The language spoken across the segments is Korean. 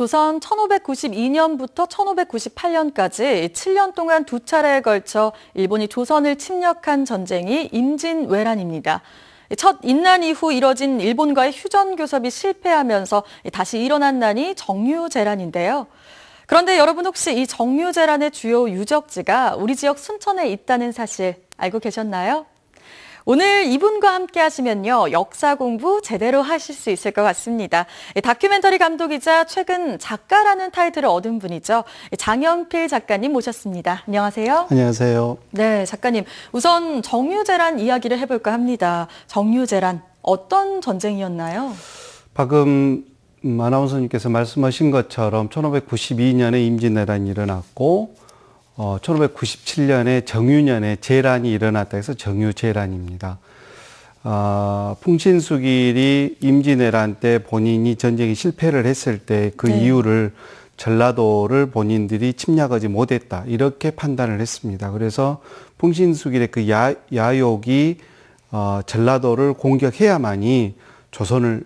조선 1592년부터 1598년까지 7년 동안 두 차례에 걸쳐 일본이 조선을 침략한 전쟁이 임진왜란입니다. 첫 인난 이후 이뤄진 일본과의 휴전 교섭이 실패하면서 다시 일어난 난이 정유재란인데요. 그런데 여러분 혹시 이 정유재란의 주요 유적지가 우리 지역 순천에 있다는 사실 알고 계셨나요? 오늘 이분과 함께 하시면요, 역사 공부 제대로 하실 수 있을 것 같습니다. 다큐멘터리 감독이자 최근 작가라는 타이틀을 얻은 분이죠. 장연필 작가님 모셨습니다. 안녕하세요. 안녕하세요. 네, 작가님. 우선 정유재란 이야기를 해볼까 합니다. 정유재란, 어떤 전쟁이었나요? 방금 아나운서님께서 말씀하신 것처럼 1592년에 임진왜란이 일어났고 1597년에 정유년에 재란이 일어났다 해서 정유재란입니다. 풍신수길이 임진왜란 때 본인이 전쟁에 실패를 했을 때 그 이유를 전라도를 본인들이 침략하지 못했다 이렇게 판단을 했습니다. 그래서 풍신수길의 그 야욕이 전라도를 공격해야만이 조선을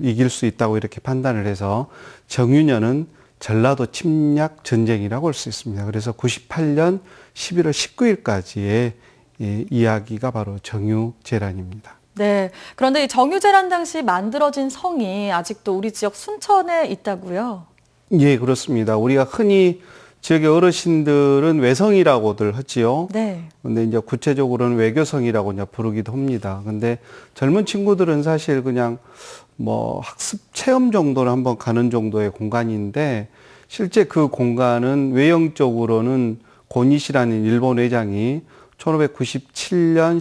이길 수 있다고 이렇게 판단을 해서 정유년은 전라도 침략 전쟁이라고 할 수 있습니다. 그래서 98년 11월 19일까지의 이야기가 바로 정유재란입니다. 네, 그런데 이 정유재란 당시 만들어진 성이 아직도 우리 지역 순천에 있다고요? 예, 그렇습니다. 우리가 흔히 지역의 어르신들은 외성이라고들 하지요. 네. 근데 이제 구체적으로는 외교성이라고 이제 부르기도 합니다. 근데 젊은 친구들은 사실 그냥 학습 체험 정도는 한번 가는 정도의 공간인데 실제 그 공간은 외형적으로는 고니시라는 일본 회장이 1597년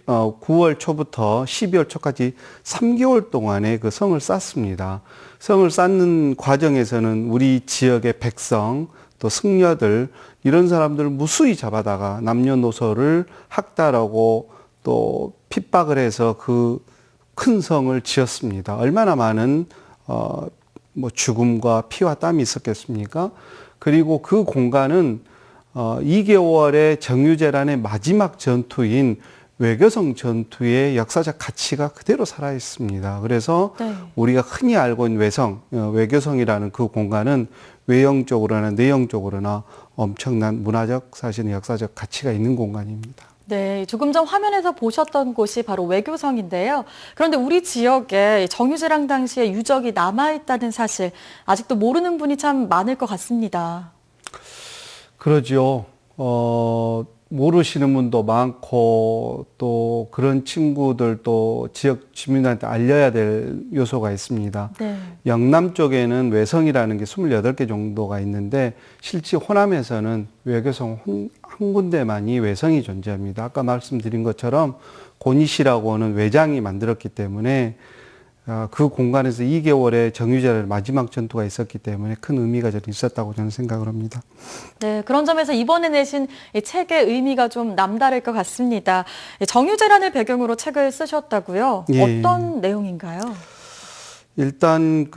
9월 초부터 12월 초까지 3개월 동안에 그 성을 쌓습니다. 성을 쌓는 과정에서는 우리 지역의 백성 또 승려들 이런 사람들을 무수히 잡아다가 남녀노소를 학살하고 또 핍박을 해서 그 큰 성을 지었습니다. 얼마나 많은 죽음과 피와 땀이 있었겠습니까? 그리고 그 공간은 2개월의 정유재란의 마지막 전투인 외교성 전투의 역사적 가치가 그대로 살아 있습니다. 그래서 우리가 흔히 알고 있는 외교성이라는 그 공간은 외형적으로나 내용적으로나 엄청난 문화적 사실은 역사적 가치가 있는 공간입니다. 네, 조금 전 화면에서 보셨던 곳이 바로 외교성인데요. 그런데 우리 지역에 정유재란 당시의 유적이 남아있다는 사실 아직도 모르는 분이 참 많을 것 같습니다. 그러죠. 모르시는 분도 많고 또 그런 친구들도 지역 주민들한테 알려야 될 요소가 있습니다. 네. 영남 쪽에는 외성이라는 게 28개 정도가 있는데 실제 호남에서는 외교성 한 군데만이 외성이 존재합니다. 아까 말씀드린 것처럼 고니시라고 하는 외장이 만들었기 때문에 그 공간에서 2개월의 정유재란 마지막 전투가 있었기 때문에 큰 의미가 저는 있었다고 저는 생각을 합니다. 네, 그런 점에서 이번에 내신 이 책의 의미가 좀 남다를 것 같습니다. 정유재란을 배경으로 책을 쓰셨다고요? 예. 어떤 내용인가요? 일단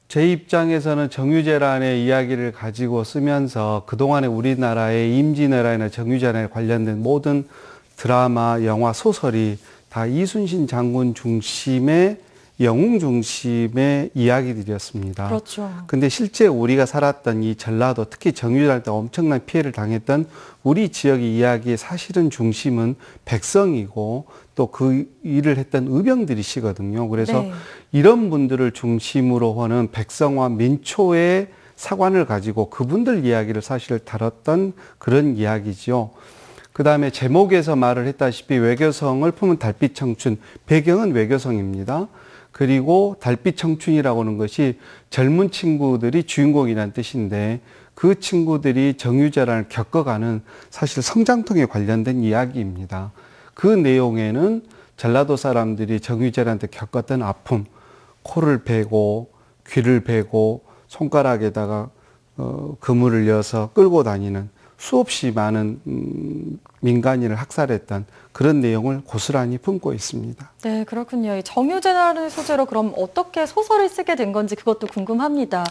제 입장에서는 정유재란의 이야기를 가지고 쓰면서 그동안에 우리나라의 임진왜란이나 정유재란에 관련된 모든 드라마, 영화, 소설이 다 이순신 장군 중심의 영웅 중심의 이야기들이었습니다. 그렇죠. 근데 실제 우리가 살았던 이 전라도, 특히 정유재란 때 엄청난 피해를 당했던 우리 지역의 이야기의 사실은 중심은 백성이고 또 그 일을 했던 의병들이시거든요. 그래서 이런 분들을 중심으로 하는 백성과 민초의 사관을 가지고 그분들 이야기를 사실 다뤘던 그런 이야기죠. 그 다음에 제목에서 말을 했다시피 외교성을 품은 달빛 청춘, 배경은 외교성입니다. 그리고 달빛 청춘이라고 하는 것이 젊은 친구들이 주인공이라는 뜻인데 그 친구들이 정유재란을 겪어가는 사실 성장통에 관련된 이야기입니다. 그 내용에는 전라도 사람들이 정유재란 때 겪었던 아픔, 코를 베고 귀를 베고 손가락에다가 그물을 여서 끌고 다니는 수없이 많은 민간인을 학살했던 그런 내용을 고스란히 품고 있습니다. 네, 그렇군요. 이 정유재란을 소재로 그럼 어떻게 소설을 쓰게 된 건지 그것도 궁금합니다.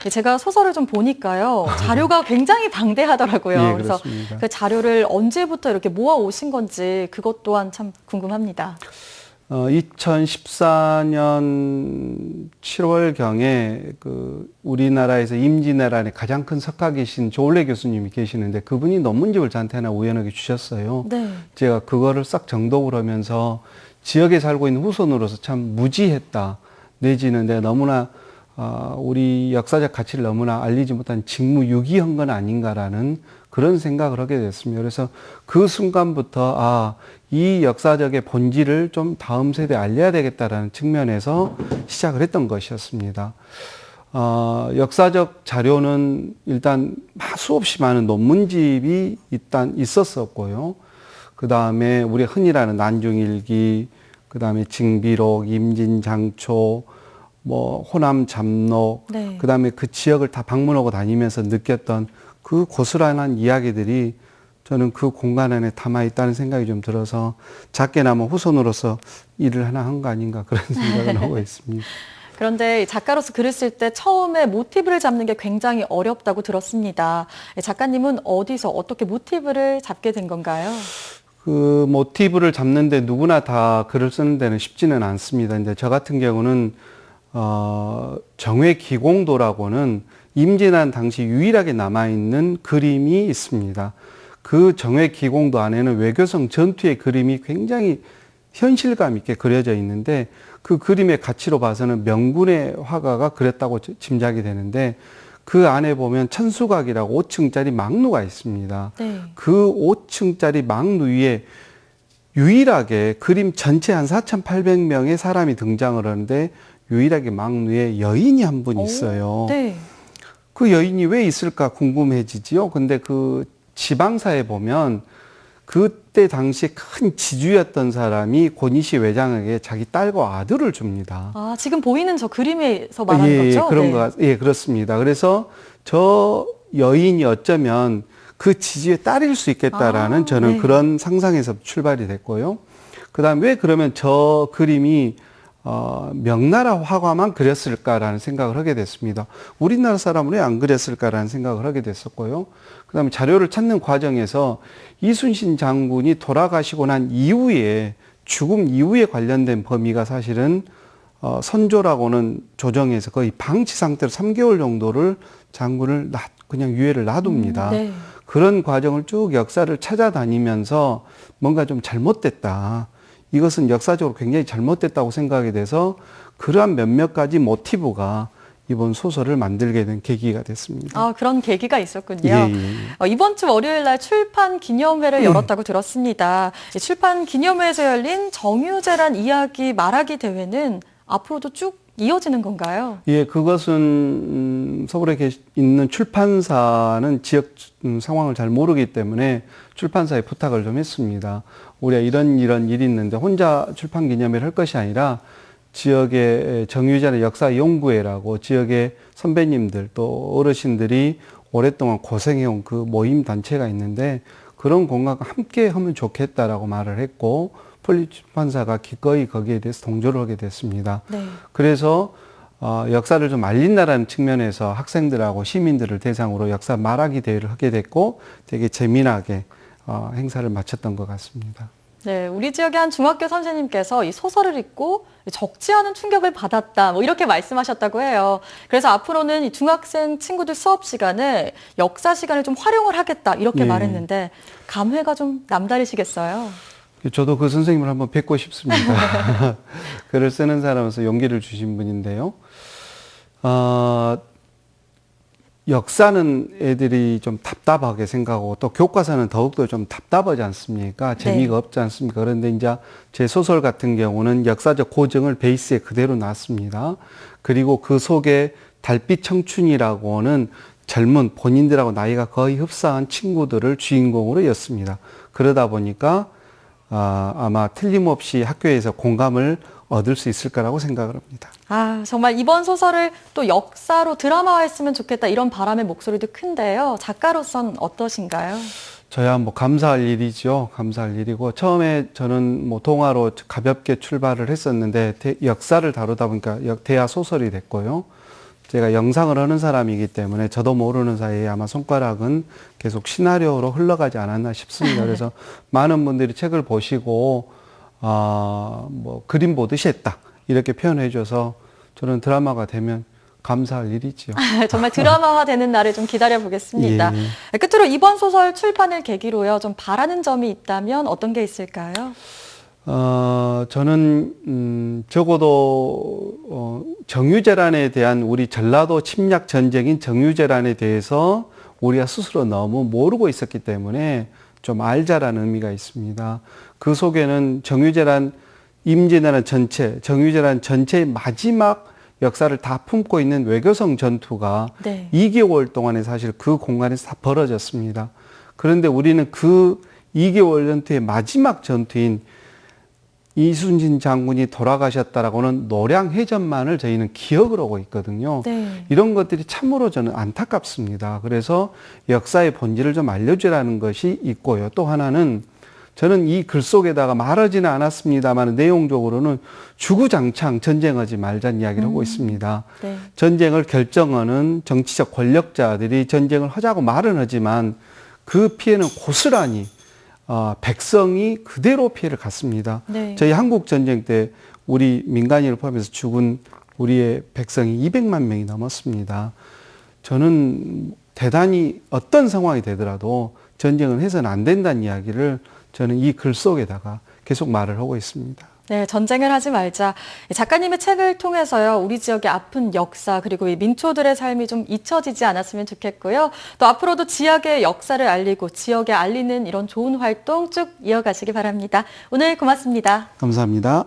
제가 소설을 좀 보니까요. 자료가 굉장히 방대하더라고요. 예, 그래서 그렇습니다. 그 자료를 언제부터 이렇게 모아 오신 건지 그것 또한 참 궁금합니다. 2014년 7월경에 그 우리나라에서 임진왜란에 가장 큰 석학이신 조올래 교수님이 계시는데 그분이 논문집을 저한테 하나 우연하게 주셨어요. 네. 제가 그거를 싹 정독을 하면서 지역에 살고 있는 후손으로서 참 무지했다. 내지는 내가 너무나 우리 역사적 가치를 너무나 알리지 못한 직무유기한 건 아닌가라는 그런 생각을 하게 됐습니다. 그래서 그 순간부터 이 역사적의 본질을 좀 다음 세대에 알려야 되겠다라는 측면에서 시작을 했던 것이었습니다. 역사적 자료는 일단 수없이 많은 논문집이 일단 있었었고요. 그 다음에 우리 흔히라는 난중일기, 그 다음에 징비록, 임진장초, 호남 잡록, 네. 그 다음에 그 지역을 다 방문하고 다니면서 느꼈던 그 고스란한 이야기들이 저는 그 공간 안에 담아 있다는 생각이 좀 들어서 작게나마 후손으로서 일을 하나 한 거 아닌가 그런 생각을 하고 있습니다. 그런데 작가로서 글을 쓸 때 처음에 모티브를 잡는 게 굉장히 어렵다고 들었습니다. 작가님은 어디서 어떻게 모티브를 잡게 된 건가요? 그 모티브를 잡는데 누구나 다 글을 쓰는 데는 쉽지는 않습니다. 근데 저 같은 경우는 정회기공도라고는 임진왜란 당시 유일하게 남아있는 그림이 있습니다. 그 정회기공도 안에는 외교성 전투의 그림이 굉장히 현실감 있게 그려져 있는데 그 그림의 가치로 봐서는 명군의 화가가 그렸다고 짐작이 되는데 그 안에 보면 천수각이라고 5층짜리 망루가 있습니다. 네. 그 5층짜리 망루 위에 유일하게 그림 전체 한 4,800명의 사람이 등장을 하는데 유일하게 망루에 여인이 한 분 있어요. 네. 그 여인이 왜 있을까 궁금해지지요. 근데 그 지방사에 보면 그때 당시 큰 지주였던 사람이 고니시 외장에게 자기 딸과 아들을 줍니다. 지금 보이는 저 그림에서 말하는 거죠? 예, 그렇습니다. 그래서 저 여인이 어쩌면 그 지주의 딸일 수 있겠다라는 저는 네. 그런 상상에서 출발이 됐고요. 그다음 왜 그러면 저 그림이 명나라 화가만 그렸을까라는 생각을 하게 됐습니다. 우리나라 사람은 왜 안 그렸을까라는 생각을 하게 됐었고요. 그 다음에 자료를 찾는 과정에서 이순신 장군이 돌아가시고 난 이후에 죽음 이후에 관련된 범위가 사실은 선조라고는 조정해서 거의 방치 상태로 3개월 정도를 장군을 그냥 유해를 놔둡니다. 네. 그런 과정을 쭉 역사를 찾아다니면서 뭔가 좀 잘못됐다. 이것은 역사적으로 굉장히 잘못됐다고 생각이 돼서 그러한 몇몇 가지 모티브가 이번 소설을 만들게 된 계기가 됐습니다. 그런 계기가 있었군요. 예. 이번 주 월요일 날 출판 기념회를 열었다고 들었습니다. 이 출판 기념회에서 열린 정유재란 이야기 말하기 대회는 앞으로도 쭉 이어지는 건가요? 예, 그것은 서울에 있는 출판사는 지역 상황을 잘 모르기 때문에 출판사에 부탁을 좀 했습니다. 우리가 이런 일이 있는데 혼자 출판 기념회를 할 것이 아니라 지역의 정유재의 역사 연구회라고 지역의 선배님들 또 어르신들이 오랫동안 고생해온 그 모임 단체가 있는데 그런 공간과 함께 하면 좋겠다라고 말을 했고 폴리출판사가 기꺼이 거기에 대해서 동조를 하게 됐습니다. 네. 그래서 역사를 좀 알린다라는 측면에서 학생들하고 시민들을 대상으로 역사 말하기 대회를 하게 됐고 되게 재미나게 행사를 마쳤던 것 같습니다. 네, 우리 지역의 한 중학교 선생님께서 이 소설을 읽고 적지 않은 충격을 받았다, 이렇게 말씀하셨다고 해요. 그래서 앞으로는 이 중학생 친구들 수업 시간에 역사 시간을 좀 활용을 하겠다, 이렇게 말했는데 감회가 좀 남다르시겠어요? 저도 그 선생님을 한번 뵙고 싶습니다. 글을 쓰는 사람으로서 용기를 주신 분인데요. 역사는 애들이 좀 답답하게 생각하고 또 교과서는 더욱더 좀 답답하지 않습니까? 재미가 없지 않습니까? 그런데 이제 제 소설 같은 경우는 역사적 고증을 베이스에 그대로 놨습니다. 그리고 그 속에 달빛 청춘이라고는 젊은 본인들하고 나이가 거의 흡사한 친구들을 주인공으로 였습니다. 그러다 보니까 아마 틀림없이 학교에서 공감을 얻을 수 있을 거라고 생각을 합니다. 정말 이번 소설을 또 역사로 드라마화했으면 좋겠다 이런 바람의 목소리도 큰데요. 작가로서는 어떠신가요? 저야 감사할 일이죠. 감사할 일이고 처음에 저는 동화로 가볍게 출발을 했었는데 역사를 다루다 보니까 대하 소설이 됐고요. 제가 영상을 하는 사람이기 때문에 저도 모르는 사이에 아마 손가락은 계속 시나리오로 흘러가지 않았나 싶습니다. 그래서 많은 분들이 책을 보시고 뭐 그림 보듯이 했다. 이렇게 표현해줘서 저는 드라마가 되면 감사할 일이지요. 정말 드라마화 되는 날을 좀 기다려 보겠습니다. 예. 끝으로 이번 소설 출판을 계기로요. 좀 바라는 점이 있다면 어떤 게 있을까요? 저는 적어도 정유재란에 대한 우리 전라도 침략 전쟁인 정유재란에 대해서 우리가 스스로 너무 모르고 있었기 때문에 좀 알자라는 의미가 있습니다. 그 속에는 정유재란 임진왜란 전체, 정유재란 전체의 마지막 역사를 다 품고 있는 외교성 전투가 네. 2개월 동안에 사실 그 공간에서 다 벌어졌습니다. 그런데 우리는 그 2개월 전투의 마지막 전투인 이순신 장군이 돌아가셨다라고는 노량해전만을 저희는 기억을 하고 있거든요. 네. 이런 것들이 참으로 저는 안타깝습니다. 그래서 역사의 본질을 좀 알려주라는 것이 있고요. 또 하나는 저는 이 글 속에다가 말하지는 않았습니다만 내용적으로는 주구장창 전쟁하지 말자는 이야기를 하고 있습니다. 네. 전쟁을 결정하는 정치적 권력자들이 전쟁을 하자고 말은 하지만 그 피해는 고스란히 백성이 그대로 피해를 갔습니다. 네. 저희 한국 전쟁 때 우리 민간인을 포함해서 죽은 우리의 백성이 200만 명이 넘었습니다. 저는 대단히 어떤 상황이 되더라도 전쟁을 해서는 안 된다는 이야기를 저는 이 글 속에다가 계속 말을 하고 있습니다. 네, 전쟁을 하지 말자. 작가님의 책을 통해서요, 우리 지역의 아픈 역사 그리고 이 민초들의 삶이 좀 잊혀지지 않았으면 좋겠고요. 또 앞으로도 지역의 역사를 알리고 지역에 알리는 이런 좋은 활동 쭉 이어가시기 바랍니다. 오늘 고맙습니다. 감사합니다.